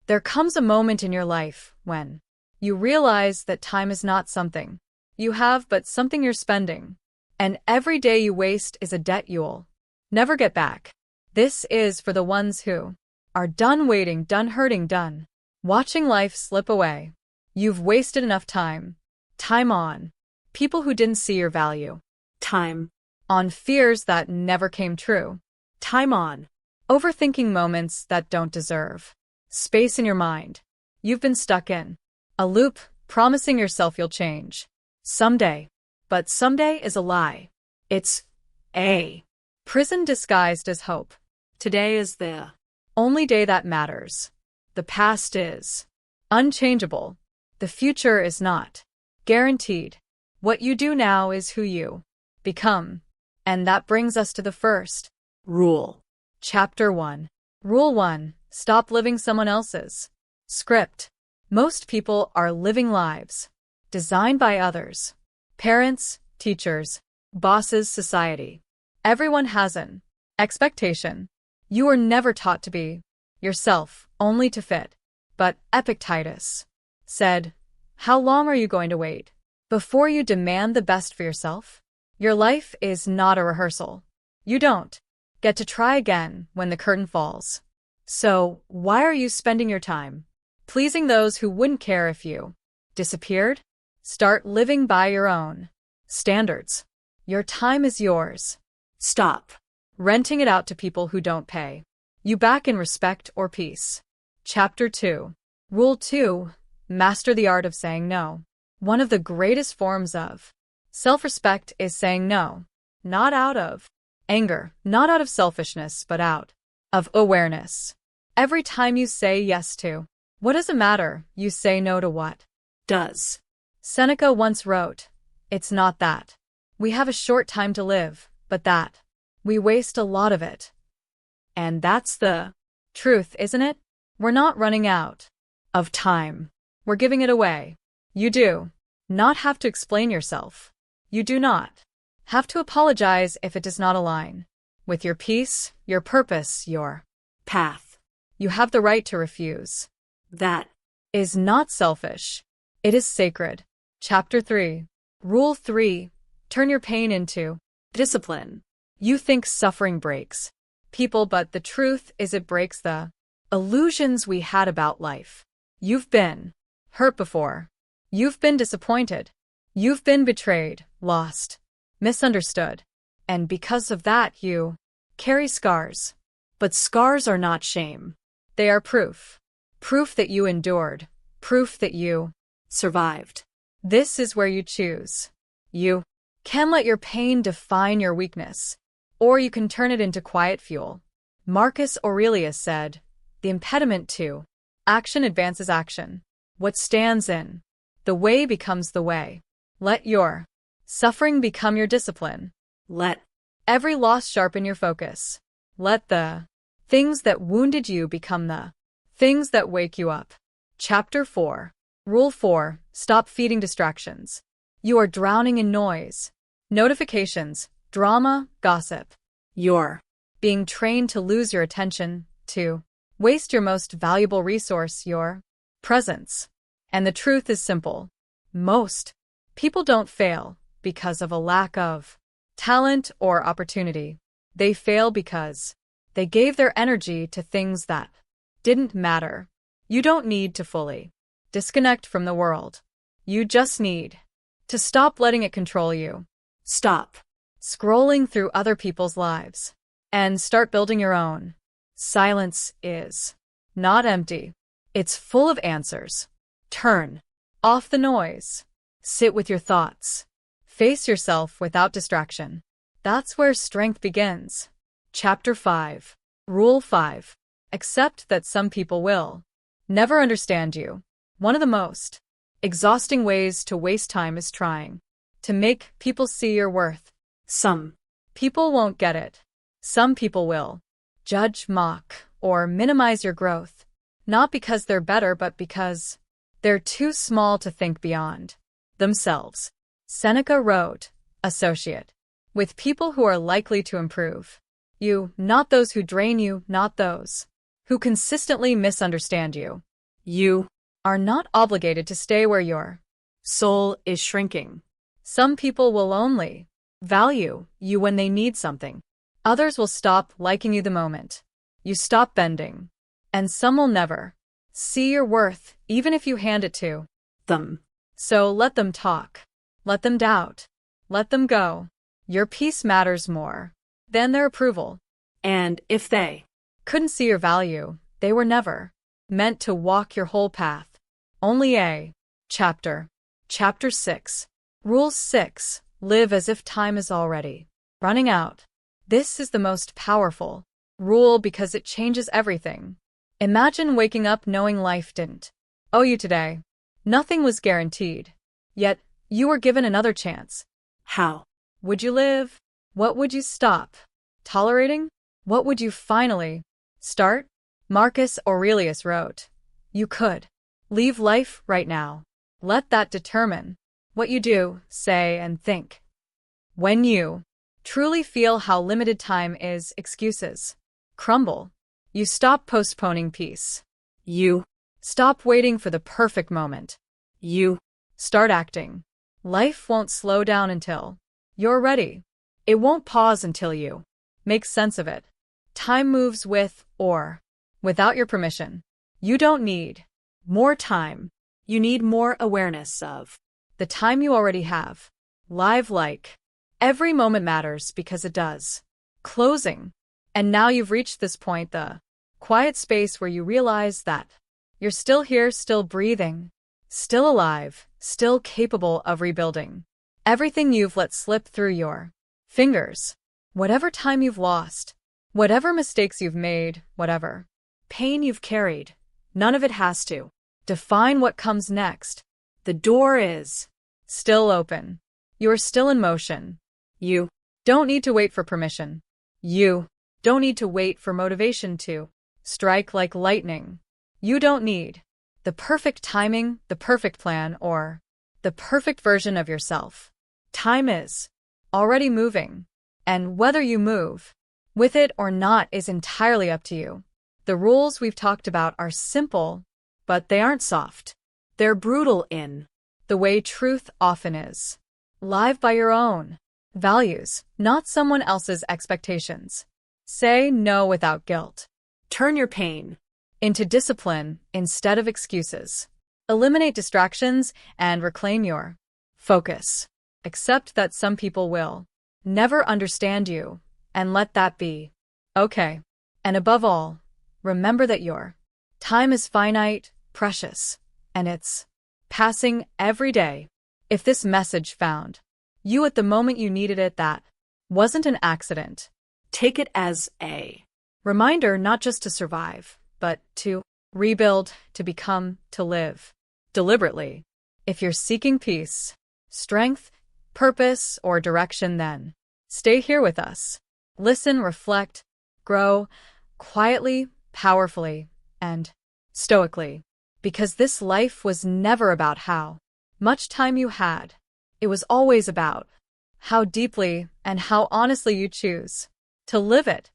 There comes a moment in your life when you realize that time is not something you have, but something you're spending. And every day you waste is a debt you'll never get back. This is for the ones who are done waiting, done hurting, done watching life slip away. You've wasted enough time. Time on people who didn't see your value. Time On fears that never came true. Time on Overthinking moments that don't deserve space in your mind. You've been stuck in a loop, promising yourself you'll change someday. But someday is a lie. It's a prison disguised as hope. Today is the only day that matters. The past is unchangeable. The future is not guaranteed. What you do now is who you become. And that brings us to the first rule. Chapter 1. Rule 1. Stop living someone else's script. Most people are living lives designed by others. Parents, teachers, bosses, society. Everyone has an expectation. You were never taught to be yourself, only to fit. But Epictetus said, how long are you going to wait before you demand the best for yourself? Your life is not a rehearsal. You don't get to try again when the curtain falls. So, why are you spending your time pleasing those who wouldn't care if you disappeared? Start living by your own standards. Your time is yours. Stop renting it out to people who don't pay you back in respect or peace. Chapter 2. Rule 2. Master the art of saying no. One of the greatest forms of self-respect is saying no. Not out of anger, not out of selfishness, but out of awareness. Every time you say yes to what doesn't matter, you say no to what does. Seneca once wrote, it's not that we have a short time to live, but that we waste a lot of it. And that's the truth, isn't it? We're not running out of time. We're giving it away. You do not have to explain yourself. You do not have to apologize if it does not align with your peace, your purpose, your path. You have the right to refuse. That is not selfish. It is sacred. Chapter 3. Rule 3. Turn your pain into discipline. You think suffering breaks people, but the truth is it breaks the illusions we had about life. You've been hurt before. You've been disappointed. You've been betrayed, lost, misunderstood. And because of that, you carry scars. But scars are not shame. They are proof. Proof that you endured. Proof that you survived. This is where you choose. You can let your pain define your weakness, or you can turn it into quiet fuel. Marcus Aurelius said, the impediment to action advances action. What stands in the way becomes the way. Let your suffering become your discipline. Let every loss sharpen your focus. Let the things that wounded you become the things that wake you up. Chapter 4. Rule 4. Stop feeding distractions. You are drowning in noise. Notifications, drama, gossip. You're being trained to lose your attention, to waste your most valuable resource, your presence. And the truth is simple. Most people don't fail because of a lack of talent or opportunity. They fail because they gave their energy to things that didn't matter. You don't need to fully disconnect from the world. You just need to stop letting it control you. Stop scrolling through other people's lives and start building your own. Silence is not empty. It's full of answers. Turn off the noise. Sit with your thoughts. Face yourself without distraction. That's where strength begins. Chapter 5. Rule 5. Accept that some people will never understand you. One of the most exhausting ways to waste time is trying to make people see your worth. Some people won't get it. Some people will judge, mock, or minimize your growth, not because they're better, but because they're too small to think beyond themselves. Seneca wrote, associate with people who are likely to improve you, not those who drain you, not those who consistently misunderstand you. You are not obligated to stay where your soul is shrinking. Some people will only value you when they need something. Others will stop liking you the moment you stop bending. And some will never see your worth, even if you hand it to Them. So let them talk. Let them doubt. Let them go. Your peace matters more than their approval. And if they Couldn't see your value, they were never meant to walk your whole path. Only a chapter. Chapter 6. Rule 6. Live as if time is already running out. This is the most powerful rule because it changes everything. Imagine waking up knowing life didn't owe you today. Nothing was guaranteed. Yet, you were given another chance. How Would you live? What would you stop tolerating? What would you finally start? Marcus Aurelius wrote, "You could leave life right now. Let that determine what you do, say, and think." When you truly feel how limited time is, excuses crumble. You stop postponing peace. You Stop waiting for the perfect moment. You Start acting. Life won't slow down until you're ready. It won't pause until you make sense of it. Time moves with or without your permission. You don't need more time. You need more awareness of the time you already have. Live like every moment matters because it does. Closing. And now you've reached this point, the quiet space where you realize that you're still here, still breathing, still alive, still capable of rebuilding everything you've let slip through your fingers. Whatever time you've lost, whatever mistakes you've made, whatever pain you've carried, none of it has to define what comes next. The door is Still open. You are still in motion. You Don't need to wait for permission. You don't need to wait for motivation to strike like lightning. You don't need the perfect timing, the perfect plan, or the perfect version of yourself. Time is already moving, and whether you move with it or not is entirely up to you. The rules we've talked about are simple, but they aren't soft. They're brutal in the way truth often is. Live by your own values, not someone else's expectations. Say no without guilt. Turn your pain into discipline instead of excuses. Eliminate distractions and reclaim your focus. Accept that some people will never understand you, and let that be okay. And above all, remember that your time is finite, precious, and it's passing every day. If this message found you at the moment you needed it, that wasn't an accident. Take it as a reminder not just to survive, but to rebuild, to become, to live deliberately. If you're seeking peace, strength, purpose, or direction, then stay here with us. Listen, reflect, grow quietly, powerfully, and stoically. Because this life was never about how much time you had. It was always about how deeply and how honestly you choose to live it.